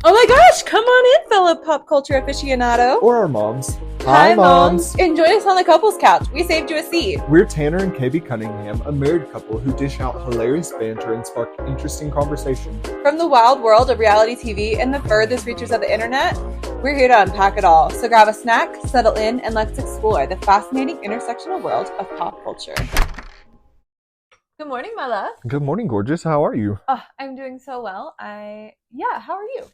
Oh my gosh, come on in, fellow pop culture aficionado. Or our moms. Hi, moms. Enjoy us on the couples couch. We saved you a seat. We're Tanner and KB Cunningham, a married couple who dish out hilarious banter and spark interesting conversation. From the wild world of reality TV and the furthest reaches of the internet, we're here to unpack it all. So grab a snack, settle in, and let's explore the fascinating intersectional world of pop culture. Good morning, my love. Good morning, gorgeous. How are you? I'm doing so well. How are you?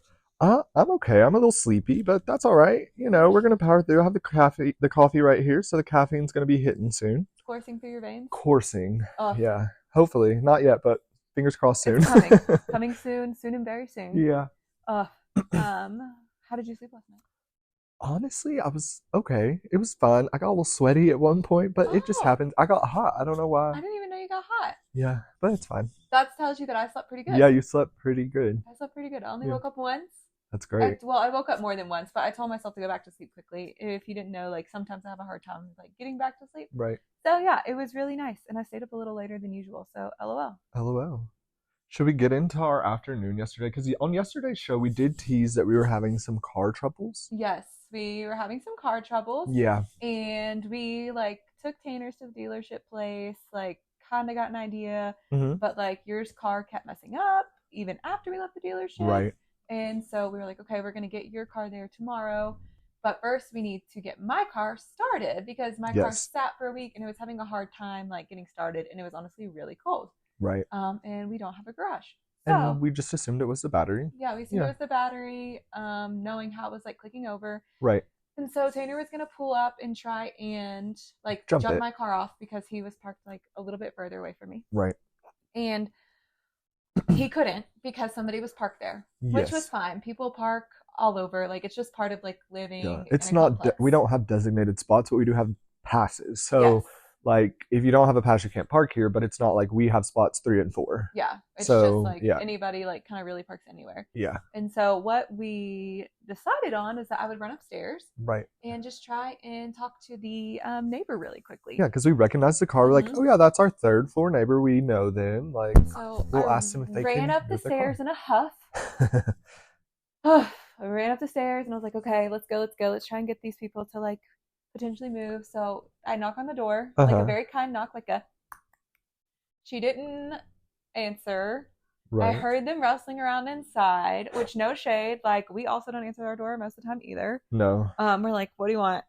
I'm okay. I'm a little sleepy, but that's all right. You know, we're gonna power through. I have the coffee right here, so the caffeine's gonna be hitting soon. Coursing through your veins? Coursing. Yeah. Hopefully. Not yet, but fingers crossed soon. It's coming. Coming soon and very soon. Yeah. How did you sleep last night? Honestly, I was okay. It was fun. I got a little sweaty at one point, but it just happened. I got hot. I don't know why. I didn't even know you got hot. Yeah, but it's fine. That tells you that I slept pretty good. Yeah, you slept pretty good. I slept pretty good. I only woke up once. That's great. I woke up more than once, but I told myself to go back to sleep quickly. If you didn't know, sometimes I have a hard time getting back to sleep. Right. So yeah, it was really nice, and I stayed up a little later than usual. So LOL. LOL. Should we get into our afternoon yesterday? Because on yesterday's show, we did tease that we were having some car troubles. Yes, we were having some car troubles. Yeah. And we took Tanner's to the dealership place, kind of got an idea, but yours car kept messing up even after we left the dealership. Right. And so we were like, okay, we're going to get your car there tomorrow. But first we need to get my car started because my car sat for a week and it was having a hard time getting started. And it was honestly really cold. Right. And we don't have a garage. So, and we just assumed it was the battery. Yeah, we assumed it was the battery, knowing how it was clicking over. Right. And so Tanner was going to pull up and try and jump my car off because he was parked a little bit further away from me. Right. And he couldn't because somebody was parked there, which was fine. People park all over. It's just part of living. Yeah. It's not, we don't have designated spots, but we do have passes. So if you don't have a pass, you can't park here, but it's not like we have spots 3 and 4. Yeah. It's just anybody kind of really parks anywhere. Yeah. And so what we decided on is that I would run upstairs. Right. And just try and talk to the neighbor really quickly. Yeah, because we recognized the car. We're like, oh yeah, that's our 3rd floor neighbor. We know them. So we'll ask them if they ran up the stairs in a huff. I ran up the stairs and I was like, okay, let's go. Let's try and get these people to potentially move. So I knock on the door, a very kind knock, she didn't answer. Right. I heard them rustling around inside, which no shade. We also don't answer our door most of the time either. No. We're like, what do you want?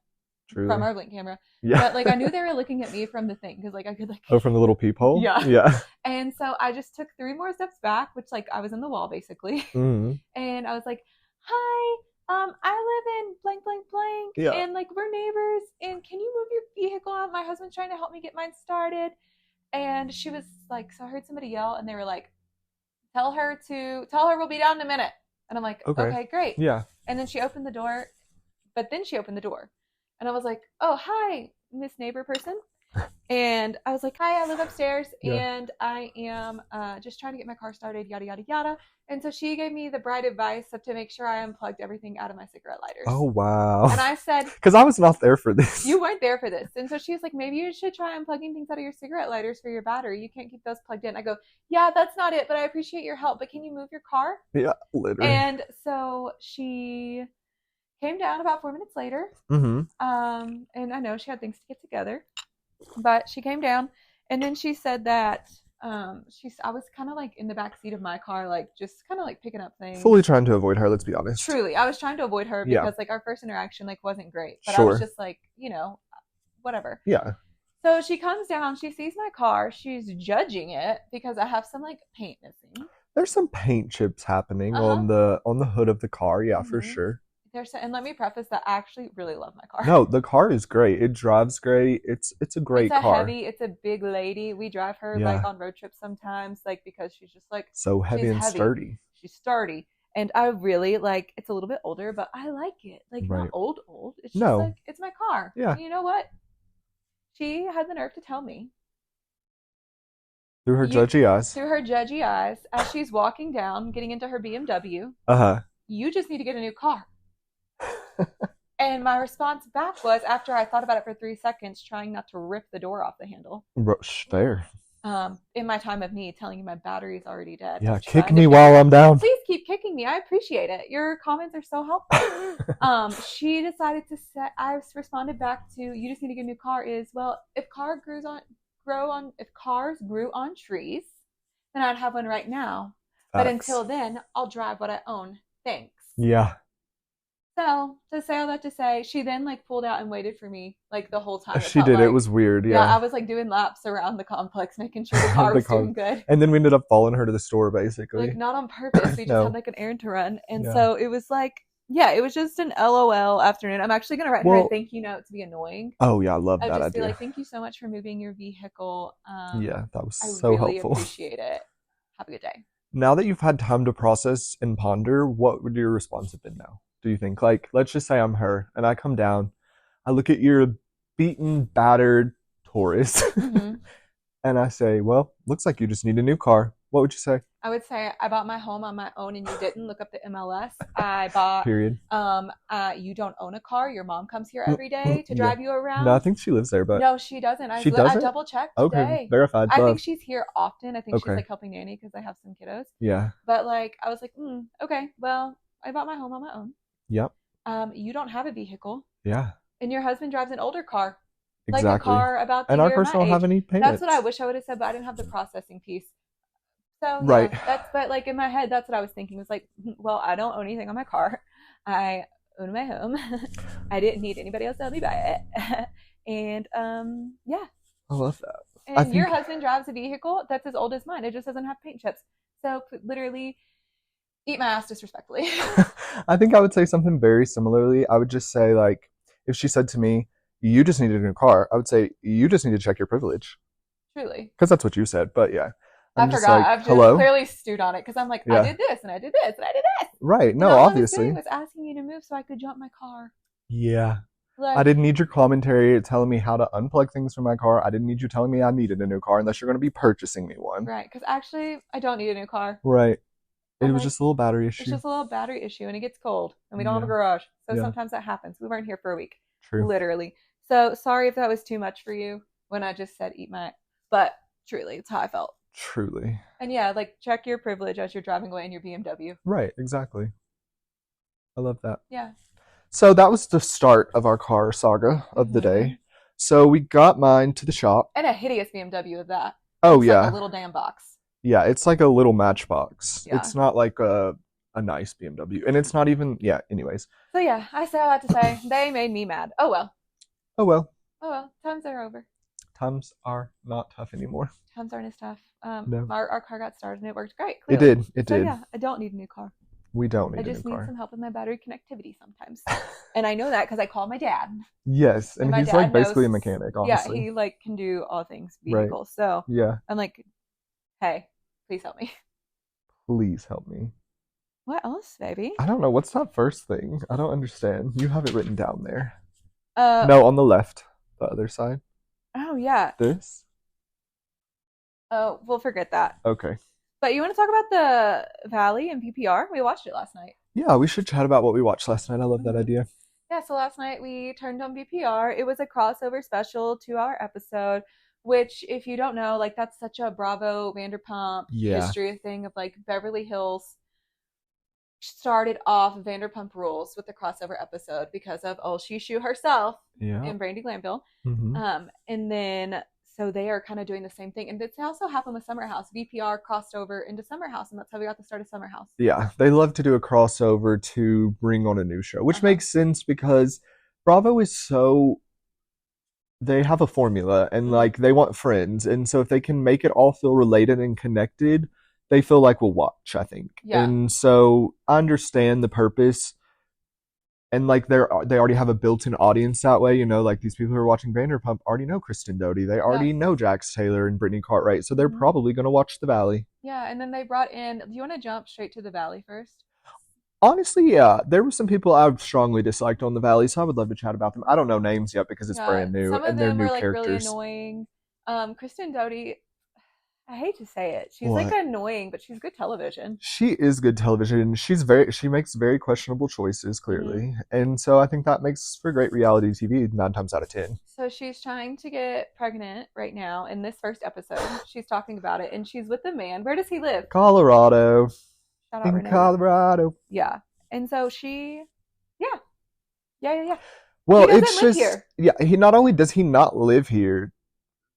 Truly. From our Blink camera. Yeah. But I knew they were looking at me from the thing because I could Oh, from the little peephole? Yeah. Yeah. And so I just took 3 more steps back, which I was in the wall basically. Mm-hmm. And I was like, hi. I live in blank, blank, blank. Yeah. And we're neighbors. And can you move your vehicle out? My husband's trying to help me get mine started. And she was so I heard somebody yell and they were like, tell her we'll be down in a minute. And I'm like, okay, great. Yeah. And then she opened the door. And I was like, oh, hi, Miss Neighbor person. And I was like, hi, I live upstairs and I am just trying to get my car started, yada, yada, yada. And so she gave me the bright advice to make sure I unplugged everything out of my cigarette lighters. Oh, wow. And I said, because I was not there for this. You weren't there for this. And so she was like, maybe you should try unplugging things out of your cigarette lighters for your battery. You can't keep those plugged in. I go, yeah, that's not it, but I appreciate your help. But can you move your car? Yeah, literally. And so she came down about 4 minutes later. Mm-hmm. And I know she had things to get together. But she came down and then she said that I was kind of in the back seat of my car, just kind of picking up things. Fully trying to avoid her, let's be honest. Truly, I was trying to avoid her because our first interaction wasn't great. But I was just whatever. Yeah. So she comes down, she sees my car, she's judging it because I have some paint missing. There's some paint chips happening on the hood of the car, for sure. And let me preface that I actually really love my car. No, the car is great. It drives great. It's a great car. It's a big lady. We drive her on road trips sometimes, because she's just so heavy and sturdy. She's sturdy. And I really it's a little bit older, but I like it. Not old. It's just it's my car. Yeah. You know what? She had the nerve to tell me. Through her judgy eyes, as she's walking down, getting into her BMW. You just need to get a new car. And my response back was, after I thought about it for 3 seconds, trying not to rip the door off the handle. Fair. in my time of need, telling you my battery's already dead. Yeah, I'm kick trying to me kick while it. I'm down. Please keep kicking me. I appreciate it. Your comments are so helpful. She decided to set. I responded back to, "You just need to get a new car." Is, well, if cars grew on trees, then I'd have one right now. But Facts. until then, I'll drive what I own. Thanks. Yeah. So to say all that to say, she then like pulled out and waited for me like the whole time. It She felt did. It like, was weird. yeah, I Yeah. was like doing laps around the complex, making sure the car The was car. doing good. And then we ended up following her to the store, Like basically. not on purpose. We just had No. like an errand to run, and Yeah. so it was like, yeah, it was just an LOL afternoon. I'm actually gonna write her a Well, thank you note to be annoying. oh yeah, I love I'd that just be idea. like, "Thank you so much for moving your vehicle. Yeah, that was I so really helpful. appreciate it. Have a good day." Now that you've had time to process and ponder, what would your response have been now? Do you think? Like, let's just say I'm her and I come down, I look at your beaten, battered Taurus, Mm-hmm. and I say, well, looks like you just need a new car. What would you say? I would say I bought my home on my own and you didn't look up the MLS. I bought Period. you don't own a car. Your mom comes here every day to Yeah. drive you No, I around. think she lives there, but No, she doesn't. she I doesn't? double checked Okay, today. verified. I think Love. she's here often. I think she's Okay. like helping nanny because I have some kiddos. Yeah. But like I was like, okay, well, I bought my home on my own. Yep. You don't have a vehicle. Yeah. And your husband drives an older car. Like a Exactly. car about the And our year cars my don't have age. any That's payments. what I wish I would have said, but I didn't have the processing piece. So Right. yeah, but like in my head, that's what I was thinking. It was like, well, I don't own anything on my car. I own my home. I didn't need anybody else to help me buy it. And yeah. I love that. And your husband drives a vehicle that's as old as mine. It just doesn't have paint chips. So literally, eat my ass disrespectfully. I think I would say something very similarly. I would just say, like, if she said to me, you just need a new car, I would say, you just need to check your privilege. Truly. Because that's what you said. But yeah. I forgot. Like, I've just hello? clearly stewed on it because I'm like, I did this and I did this and I did this. Right. No, and all obviously. I was doing was asking you to move so I could jump my car. Yeah. Like, I didn't need your commentary telling me how to unplug things from my car. I didn't need you telling me I needed a new car unless you're going to be purchasing me one. Right. Because actually, I don't need a new car. Right. It was like, just a little battery issue. It's just a little battery issue and it gets cold and we don't have a garage. So sometimes that happens. We weren't here for a week. True. Literally. So sorry if that was too much for you when I just said eat my, but truly, it's how I felt. Truly. And yeah, like check your privilege as you're driving away in your BMW. Right. Exactly. I love that. Yeah. So that was the start of our car saga of the day. So we got mine to the shop. And a hideous BMW of that. Oh, it's yeah. Like a little damn box. Yeah, it's like a little matchbox. Yeah. It's not like a nice BMW. And it's not even, anyways. So yeah, I say all that to say, they made me mad. Oh well. Oh well. Oh well. Times are over. Times are not tough anymore. Times aren't as tough. No. Our car got started and it worked great. Clearly. It did. So yeah, I don't need a new car. We don't need a new car. I just need some help with my battery connectivity sometimes. And I know that because I call my dad. Yes, and he's like basically a mechanic, honestly. Yeah, he like can do all things vehicles. Right. So yeah. I'm like, hey, please help me. Please help me. What else, baby? I don't know. What's that first thing? I don't understand. You have it written down there. No, on the left. The other side. Oh, yeah. This? Oh, we'll forget that. Okay. But you want to talk about the Valley and PPR? We watched it last night. Yeah, we should chat about what we watched last night. I love that idea. Yeah, so last night we turned on PPR. It was a crossover special 2-hour episode, which, if you don't know, like that's such a Bravo Vanderpump history thing of like Beverly Hills started off Vanderpump Rules with the crossover episode because of Shishu herself and Brandi Glanville. Mm-hmm. And then so they are kind of doing the same thing. And it also happened with Summer House. VPR crossed over into Summer House, and that's how we got the start of Summer House. Yeah, they love to do a crossover to bring on a new show, which makes sense because Bravo is so... They have a formula, and like they want friends. And so if they can make it all feel related and connected, they feel like we'll watch, I think. Yeah. And so I understand the purpose. And like they already have a built-in audience that way, like these people who are watching Vanderpump already know Kristen Doty. They already know Jax Taylor and Brittany Cartwright, so they're probably going to watch The Valley. Yeah, and then they brought in... Do you want to jump straight to The Valley first? Honestly, yeah. There were some people I strongly disliked on The Valley, so I would love to chat about them. I don't know names yet because it's brand new, and they're new characters. Some of them were like really annoying. Kristen Doty... I hate to say it. She's like What? annoying, but she's good television. She is good television. She makes very questionable choices, Hmm. clearly. And so I think that makes for great reality TV 9 times out of 10. So she's trying to get pregnant right now in this first episode. She's talking about it, and she's with a man. Where does he live? Colorado. Shout out In Renee. Colorado. Yeah. And so yeah, yeah. He Well, doesn't it's live just, here. yeah, he not only does he not live here,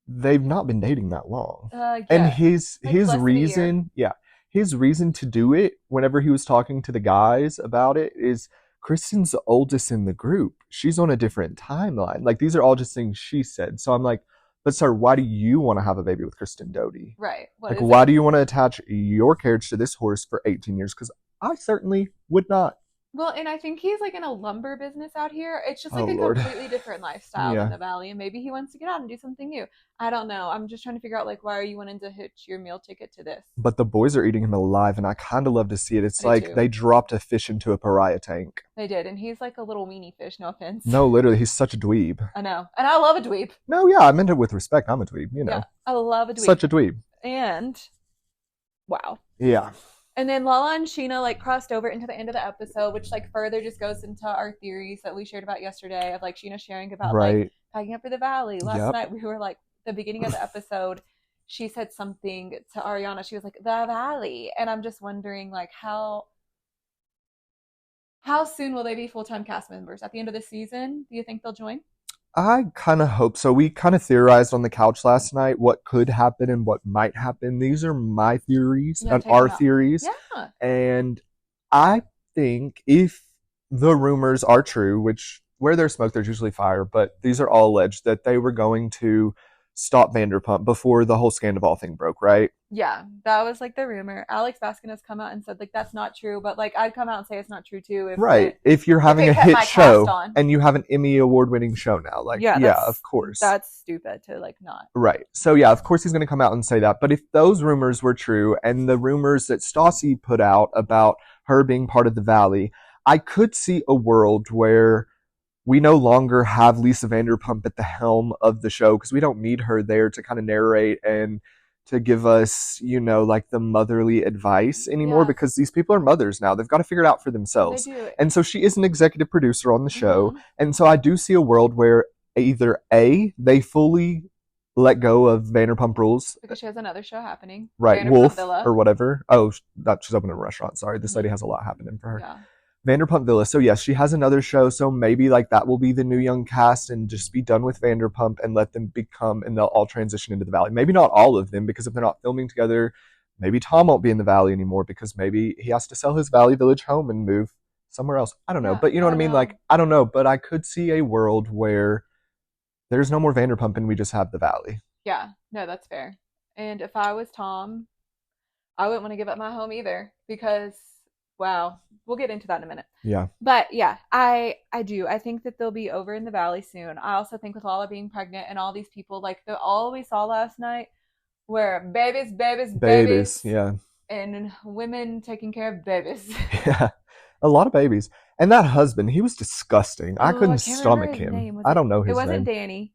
they've not been dating that long. And Yeah, like his less than a year. reason, yeah, his reason to do it whenever he was talking to the guys about it is Kristen's the oldest in the group. She's on a different timeline. Like these are all just things she said. So I'm like, but sir, why do you want to have a baby with Kristen Doty? Right. What Like, is why it? do you want to attach your carriage to this horse for 18 years? Because I certainly would not. Well, and I think he's like in a lumber business out here. It's just Oh like a Lord. completely different lifestyle than Yeah. the valley, and maybe he wants to get out and do something new. I don't know. I'm just trying to figure out like why are you wanting to hitch your meal ticket to this? But the boys are eating him alive, and I kind of love to see it. I It's do like too. they dropped a fish into a pariah tank. They did, and he's like a little weenie fish. No offense. No, literally, he's such a dweeb. I know, and I love a dweeb. No, yeah, I meant it with respect. I'm a dweeb, Yeah, I love a dweeb. Such a dweeb. And wow. Yeah. And then Lala and Sheena like crossed over into the end of the episode, which like further just goes into our theories that we shared about yesterday of like Sheena sharing about like Right. packing up for the valley. Last Yep. night we were like the beginning of the episode, she said something to Ariana. She was like, the valley. And I'm just wondering like how soon will they be full time cast members? At the end of the season? Do you think they'll join? I kind of hope so. We kind of theorized on the couch last night what could happen and what might happen. These are my theories Yeah, and take our them out. theories. Yeah. And I think if the rumors are true, which where there's smoke, there's usually fire, but these are all alleged that they were going to stop Vanderpump before the whole Scandival thing broke, right? Yeah, that was like the rumor. Alex Baskin has come out and said like that's not true, but like I'd come out and say it's not true too Right. If you're if having it a kept hit my cast show on. and you have an Emmy award winning show now, like, Yeah, yeah, of course. that's stupid to like not. Right. So yeah, of course he's going to come out and say that. But if those rumors were true and the rumors that Stassi put out about her being part of the Valley, I could see a world where we no longer have Lisa Vanderpump at the helm of the show because we don't need her there to kind of narrate and to give us, like the motherly advice anymore Yeah, because these people are mothers now. They've got to figure it out for they themselves. do. And so she is an executive producer on the show. Mm-hmm. And so I do see a world where either A, they fully let go of Vanderpump Rules, Because she has another show happening. right? Vanderpump Wolf Villa. or whatever. Oh, that she's opening a restaurant. Sorry, this lady Mm-hmm. has a lot happening for her. Yeah. Vanderpump Villa. So yes, she has another show. So maybe like that will be the new young cast and just be done with Vanderpump and let them become and they'll all transition into the Valley. Maybe not all of them because if they're not filming together, maybe Tom won't be in the Valley anymore because maybe he has to sell his Valley Village home and move somewhere else. I don't know, Yeah, but you know I what I don't mean. know. Like I don't know, but I could see a world where there's no more Vanderpump and we just have the Valley. Yeah, no, that's fair. And if I was Tom, I wouldn't want to give up my home either because wow, we'll get into that in a minute. Yeah. But yeah, I do. I think that they'll be over in the valley soon. I also think with Lala being pregnant and all these people, like the all we saw last night were babies, babies, Babies. babies, Yeah. and women taking care of babies. Yeah. A lot of babies. And that husband, he was disgusting. I Oh, I couldn't can't remember stomach his him. name. Was I don't know it his wasn't name. Danny.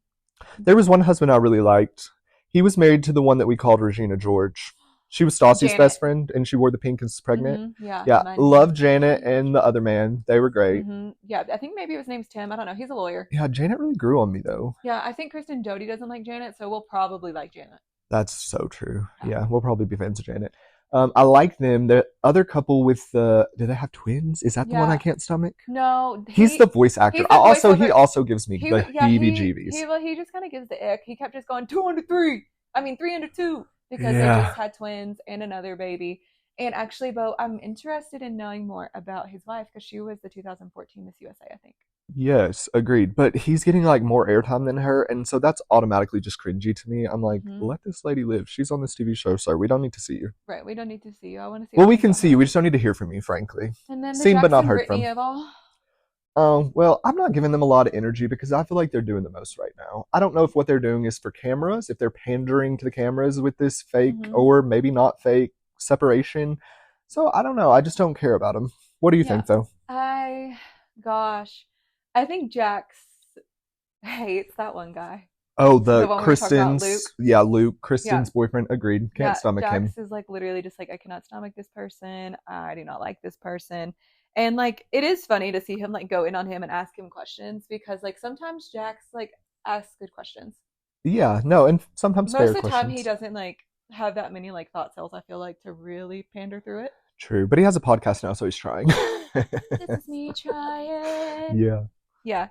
There was one husband I really liked. He was married to the one that we called Regina George. She was Stassi's Janet. best friend, and she wore the pink and was pregnant. Mm-hmm. Yeah. Yeah, mine loved too. Janet and the other man. They were great. Mm-hmm. Yeah, I think maybe his name's Tim. I don't know. He's a lawyer. Yeah, Janet really grew on me though. Yeah, I think Kristen Doty doesn't like Janet, so we'll probably like Janet. That's so true. Yeah. Yeah, we'll probably be fans of Janet. I like them. The other couple with the do they have twins? Is that the one Yeah. I can't stomach? No, He's the voice actor. he's the voiceover. He also gives me He the yeah heebie-jeebies. he just kind of gives the ick. He kept just going 203. I mean 302 because Yeah. they just had twins and another baby. And actually, Bo, I'm interested in knowing more about his wife because she was the 2014 Miss USA, I think. Yes, agreed. But he's getting like more airtime than her, and so that's automatically just cringy to me. I'm like, Mhm. let this lady live. She's on this TV show, sir. We don't need to see you. Right, we don't need to see you. I want to see. Well, all we things can about see her. you. We just don't need to hear from you, frankly. And then the Seen but not Jackson heard Brittany from. of all. Well, I'm not giving them a lot of energy because I feel like they're doing the most right now. I don't know if what they're doing is for cameras, if they're pandering to the cameras with this fake Mhm. or maybe not fake separation. So I don't know. I just don't care about them. What do you Yeah. think, though? Gosh, I think Jax hates that one guy. Oh, The the one we were talking about, Kristen's, Luke. yeah, Luke, Yeah. Kristen's boyfriend. Agreed. Can't Yeah, stomach him. Jax is like literally just like, I cannot stomach this person. I do not like this person. And like it is funny to see him like go in on him and ask him questions because like sometimes Jax like asks good questions. Yeah, no, and sometimes Most fair of the time he questions. doesn't like have that many like thought cells, I feel like, to really pander through it. True, but he has a podcast now, so he's trying. This is me trying. Yeah. Yeah.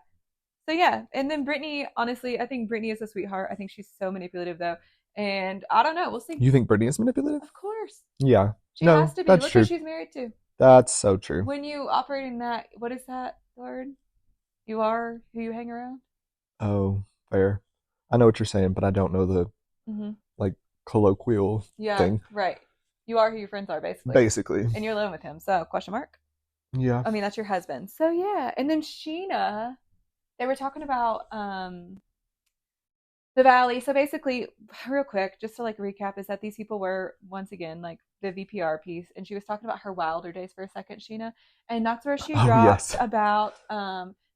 So yeah, and then Brittany, honestly, I think Brittany is a sweetheart. I think she's so manipulative though. And I don't know, we'll see. You think Brittany is manipulative? Of course. Yeah. She has No, to be. that's Look who true. she's married to. That's so true. When you operate in that, what is that word? You are who you hang around. Oh, fair. I know what you're saying, but I don't know the Mm-hmm. like colloquial Yeah, thing. right. You are who your friends are, basically. Basically. And you're living with him, so question mark. Yeah. I mean, that's your husband. So yeah, and then Sheena, they were talking about the valley. So basically, real quick, just to like recap, is that these people were once again like the VPR piece, and she was talking about her wilder days for a second, Sheena, and that's where she Oh dropped yes. about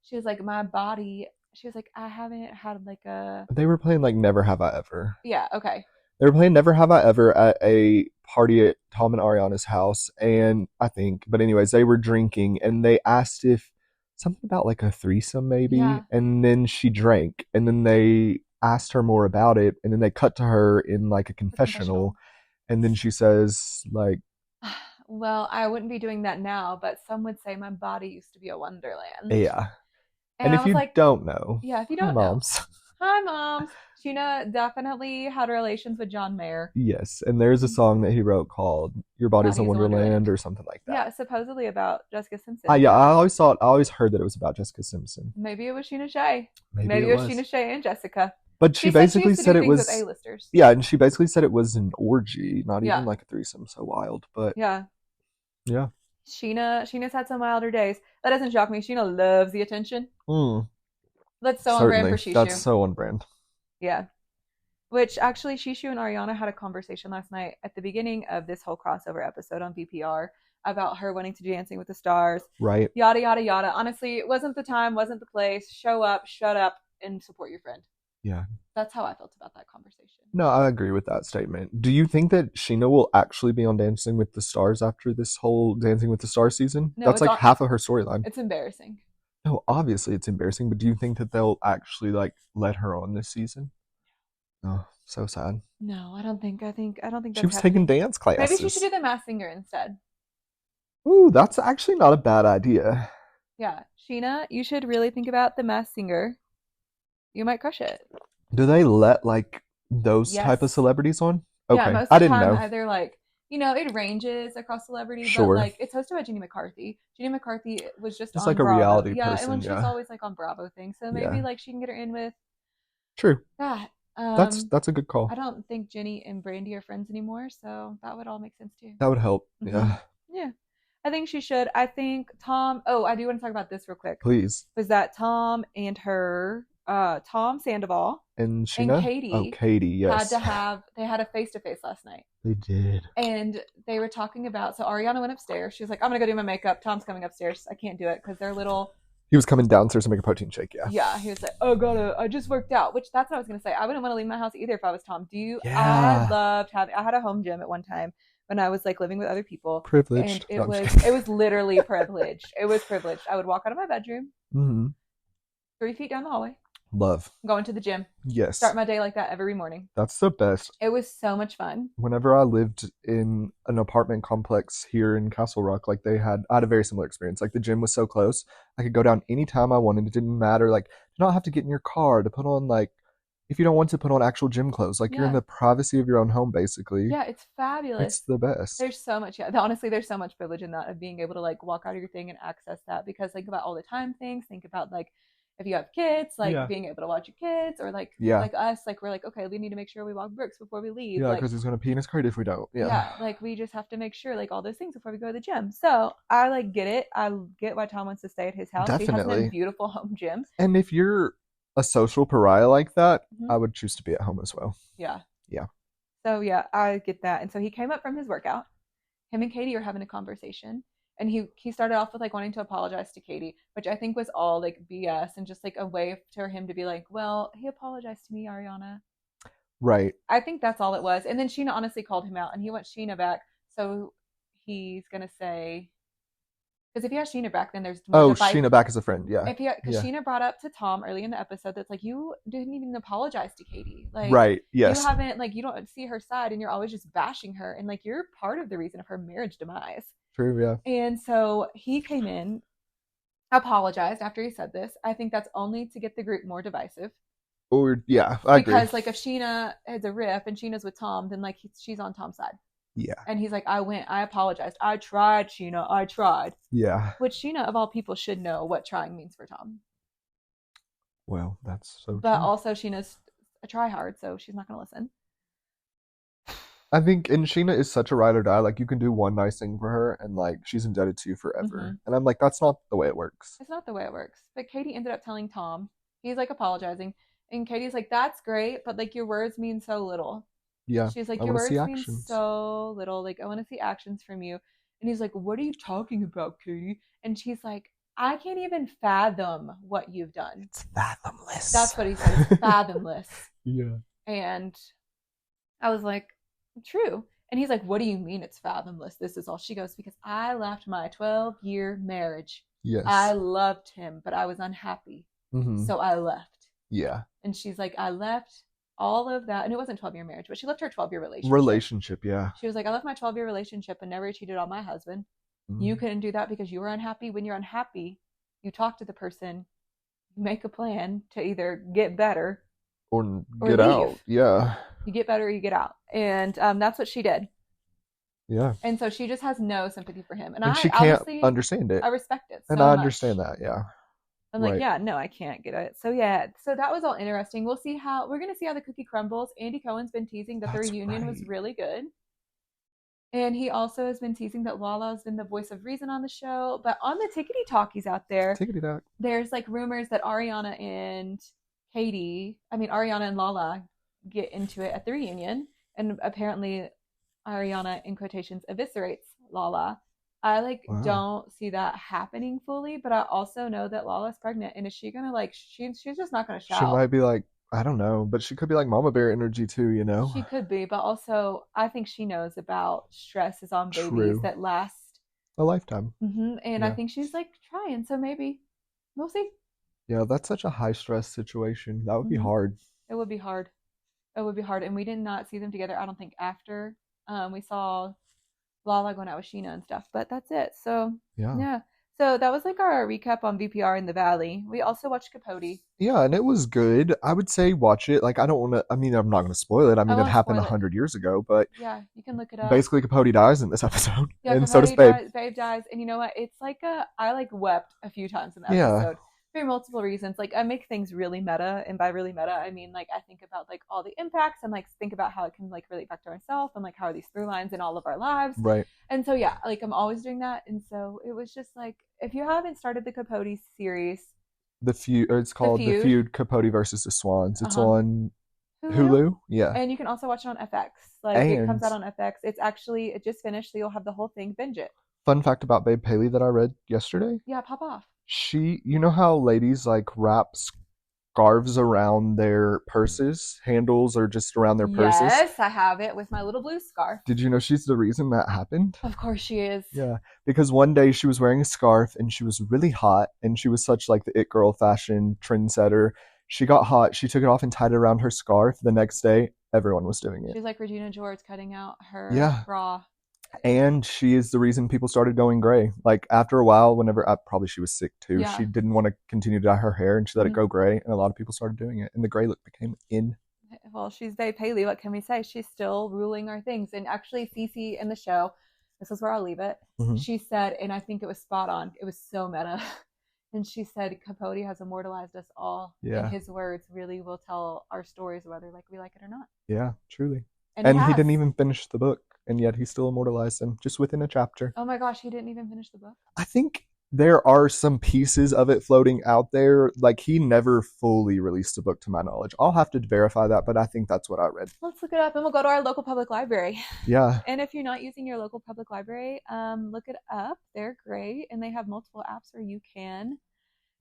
she was like, my body. She was like, I haven't had like a They were playing like Never Have I Ever. yeah, okay. They were playing Never Have I Ever at a party at Tom and Ariana's house, and I think, but anyways, they were drinking, and they asked if something about like a threesome maybe, Yeah. and then she drank, and then they asked her more about it, and then they cut to her in like a The confessional. confessional, and then she says like, Well, I wouldn't be doing that now, but some would say my body used to be a wonderland. yeah. And And I if was you like, don't know, yeah, if you hi don't know. moms. Hi, moms. Sheena definitely had relations with John Mayer. Yes, and there's a song that he wrote called "Your Body's a Body's a Wonderland" Wonderland. or something like that. Yeah, supposedly about Jessica I Simpson. yeah, I always heard that it was about Jessica Simpson. Maybe it was Sheena Shea. Maybe Maybe it it was was. Sheena Shea and Jessica. But she She said she basically used to do said it things with was, A-listers. yeah, and she basically said it was an orgy, not even Yeah, like a threesome. So wild, but yeah. yeah. Sheena's had some wilder days. That doesn't shock me. Sheena loves the attention. Mm, That's so on brand for certainly, that's Shishu. so on brand. Yeah. Which actually, Shishu and Ariana had a conversation last night at the beginning of this whole crossover episode on VPR about her wanting to do Dancing with the Stars. Right? Yada, yada, yada. Honestly, it wasn't the time, wasn't the place. Show up, shut up, and support your friend. Yeah. That's how I felt about that conversation. No, I agree with that statement. Do you think that Sheena will actually be on Dancing with the Stars after this whole Dancing with the Stars season? No, That's it's like on, half of her storyline. it's embarrassing. No, obviously it's embarrassing, but do you think that they'll actually like let her on this season? Oh, so sad. No, I don't think She that's was taking happening. dance Maybe she should classes. do the Masked Singer instead. Ooh, that's actually not a bad idea. Yeah, Sheena, you should really think about the Masked Singer. You might crush it. Do they let like those type of Yes. celebrities on? Yeah, Okay, most I of the didn't time know. either like it ranges across celebrity, but Sure. like it's hosted by Jenny McCarthy. Jenny McCarthy was just Just on like a Bravo. reality Yeah, and when person, she's yeah. always like on Bravo things. So maybe Yeah. like she can get her in with True. that. That's a good I call. don't think Jenny and Brandy are friends anymore, so that would all make sense too. That would help. Mm-hmm. Yeah. Yeah. I think she should. I think Tom, oh, I do want to talk about this real quick. Please. Was that Tom and her Tom Sandoval And and Sheena? Oh, Katie Katie, had yes. to have they had a face to face last night. They did. And they were talking about, so Ariana went upstairs. She was like, I'm gonna go do my makeup. Tom's coming upstairs. I can't do it because they're little. He was coming downstairs to make a protein shake, yeah. Yeah, he was like, oh, I just worked out, which that's what I was gonna say. I wouldn't want to leave my house either if I was Tom. I Yeah. loved having, I had a home gym at one time when I was like living with other people. Privileged. And No, I'm just kidding. it was literally privileged. It was privileged. I would walk out of my bedroom, Mm-hmm. 3 feet down the hallway, Love. going to the gym, Yes. start my day like that every morning. That's the best. It was so much fun. Whenever I lived in an apartment complex here in Castle Rock, like I had a very similar experience. Like the gym was so close, I could go down anytime I wanted. It didn't matter. Like, you don't have to get in your car to put on like, if you don't want to put on actual gym clothes, like you're in Yeah. the privacy of your own home, basically. Yeah, it's fabulous. It's the best. There's so much, yeah. Honestly, there's so much privilege in that of being able to like walk out of your thing and access that because think about all the time things. Think about like if you have kids, like Yeah. being able to watch your kids, or like Yeah. like us, like we're like okay, we need to make sure we walk Brooks before we leave. Yeah, Like because he's gonna pee in his crate if we don't. Yeah. yeah, like we just have to make sure like all those things before we go to the gym. So I like get it. I get why Tom wants to stay at his house. He has Definitely. a beautiful home gym. And if you're a social pariah like that, Mhm. I would choose to be at home as well. Yeah. Yeah. So yeah, I get that. And so he came up from his workout. Him and Katie are having a conversation. And he started off with like wanting to apologize to Katie, which I think was all like BS and just like a way for him to be like, well, he apologized to me, Ariana. Right. I think that's all it was. And then Sheena honestly called him out and he wants Sheena back. So he's gonna say, because if he has Sheena back, then there's more Oh, device. Sheena back as a friend. Yeah. If he, because Yeah. Sheena brought up to Tom early in the episode that's like, you didn't even apologize to Katie. Like, Right. you Yes. haven't, like, you don't see her side and you're always just bashing her. And like, you're part of the reason of her marriage demise. True. Yeah. And so he came in, apologized after he said this. I think that's only to get the group more divisive. Or yeah, I agree. Because like if Sheena has a riff and Sheena's with Tom, then like she's on Tom's side. Yeah. And he's like, I apologized. I tried, Sheena. I tried. Yeah. Which Sheena, of all people, should know what trying means for Tom. Well, that's so But true. also Sheena's a try hard, so she's not going to listen. I think, and Sheena is such a ride or die. Like, you can do one nice thing for her, and like she's indebted to you forever. Mm-hmm. And I'm like, that's not the way it works. It's not the way it works. But Katie ended up telling Tom. He's like apologizing, and Katie's like, "That's great, but like your words mean so little." Yeah. She's like, I "Your want to see words mean actions. so little. Like, I want to see actions from you." And he's like, "What are you talking about, Katie?" And she's like, "I can't even fathom what you've done." It's fathomless. That's what he said. It's fathomless. Yeah. And I was like, "True." And he's like, "What do you mean it's fathomless? This is all." She goes, "Because I left my 12-year marriage. Yes. I loved him, but I was unhappy. Mm-hmm. So I left." Yeah. And she's like, "I left all of that." And it wasn't 12-year marriage, but she left her 12-year relationship. Yeah. She was like, "I left my 12-year relationship and never cheated on my husband. Mm-hmm. You couldn't do that because you were unhappy. When you're unhappy, you talk to the person, you make a plan to either get better or leave. get out. Yeah. You get better or you get out." And that's what she did. Yeah. And so she just has no sympathy for him. And she can't understand it. I respect it so and I much. understand that. Yeah. I'm like, yeah, no, I can't get it. So yeah, so that was all interesting. We're gonna see how the cookie crumbles. Andy Cohen's been teasing that the reunion was really good. And he also has been teasing that Lala's been the voice of reason on the show. But on the tickety talkies out there, there's like rumors that Ariana and Lala get into it at the reunion. And apparently Ariana, in quotations, eviscerates Lala. I don't see that happening fully, but I also know that Lala's pregnant, and is she gonna she's just not gonna shout. She might be like, I don't know, but she could be like Mama Bear energy too, you know? She could be, but also I think she knows about stresses on babies that last a lifetime. Mm-hmm. And I think she's like trying, so maybe we'll see. Yeah, that's such a high stress situation. That would be hard. It would be hard. It would be hard, and we did not see them together. I don't think after we saw Lala going out with Sheena and stuff, but that's it. So yeah. So that was like our recap on VPR in the Valley. We also watched Capote. Yeah, and it was good. I would say watch it. Like, I don't want to, I'm not going to spoil it. I mean, it happened 100 years ago, but yeah, you can look it up. Basically, Capote dies in this episode. Yeah, and Capote so does Babe. Babe dies, and you know what? It's like I wept a few times in the episode. For multiple reasons. Like, I make things really meta, and by really meta I mean like I think about like all the impacts and like think about how it can like relate back to ourselves and like how are these through lines in all of our lives. Right. And so yeah, like I'm always doing that. And so it was just like, if you haven't started the Capote series, it's called The Feud Capote versus the Swans. It's on Hulu. Yeah. And you can also watch it on FX. Like it comes out on FX. It just finished, so you'll have the whole thing. Binge it. Fun fact about Babe Paley that I read yesterday. Yeah, pop off. You know how ladies like wrap scarves around their purses, handles, or just around their purses? Yes, I have it with my little blue scarf. Did you know she's the reason that happened? Of course she is. Yeah, because one day she was wearing a scarf and she was really hot, and she was such like the it girl fashion trendsetter. She got hot, she took it off and tied it around her scarf. The next day, everyone was doing it. She's like Regina George cutting out her bra. And she is the reason people started going gray. Like after a while, probably she was sick too. Yeah. She didn't want to continue to dye her hair, and she let it go gray. And a lot of people started doing it, and the gray look became in. Well, she's Babe Paley. What can we say? She's still ruling our things. And actually, Cece in the show, this is where I'll leave it. Mm-hmm. She said, and I think it was spot on. It was so meta. And she said, Capote has immortalized us all. Yeah. And his words really will tell our stories, whether like we like it or not. Yeah, truly. And he didn't even finish the book. And yet he still immortalized them just within a chapter. Oh my gosh, he didn't even finish the book? I think there are some pieces of it floating out there. Like he never fully released a book to my knowledge. I'll have to verify that, but I think that's what I read. Let's look it up and we'll go to our local public library. Yeah. And if you're not using your local public library, look it up. They're great. And they have multiple apps where you can rent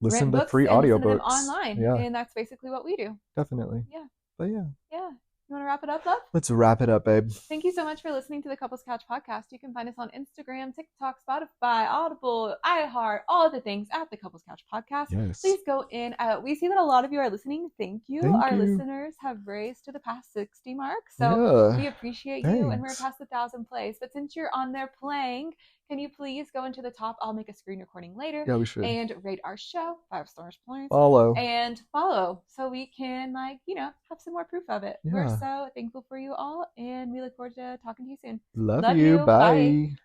Listen to books free and listen to them audiobooks. online. Yeah, And that's basically what we do. definitely. Yeah. But yeah. Yeah. You want to wrap it up, love? Let's wrap it up, babe. Thank you so much for listening to the Couples Couch podcast. You can find us on Instagram, TikTok, Spotify, Audible, iHeart, all the things at the Couples Couch podcast. Yes. Please go in. We see that a lot of you are listening. Thank you. Thank Our you. listeners have raised to the past 60 mark. So we appreciate you. And we're past 1,000 plays. But since you're on there playing, can you please go into the top? I'll make a screen recording later. Yeah, we should. And rate our show 5 stars, please. Follow. And follow so we can, have some more proof of it. Yeah. We're so thankful for you all. And we look forward to talking to you soon. Love you. Bye. Bye.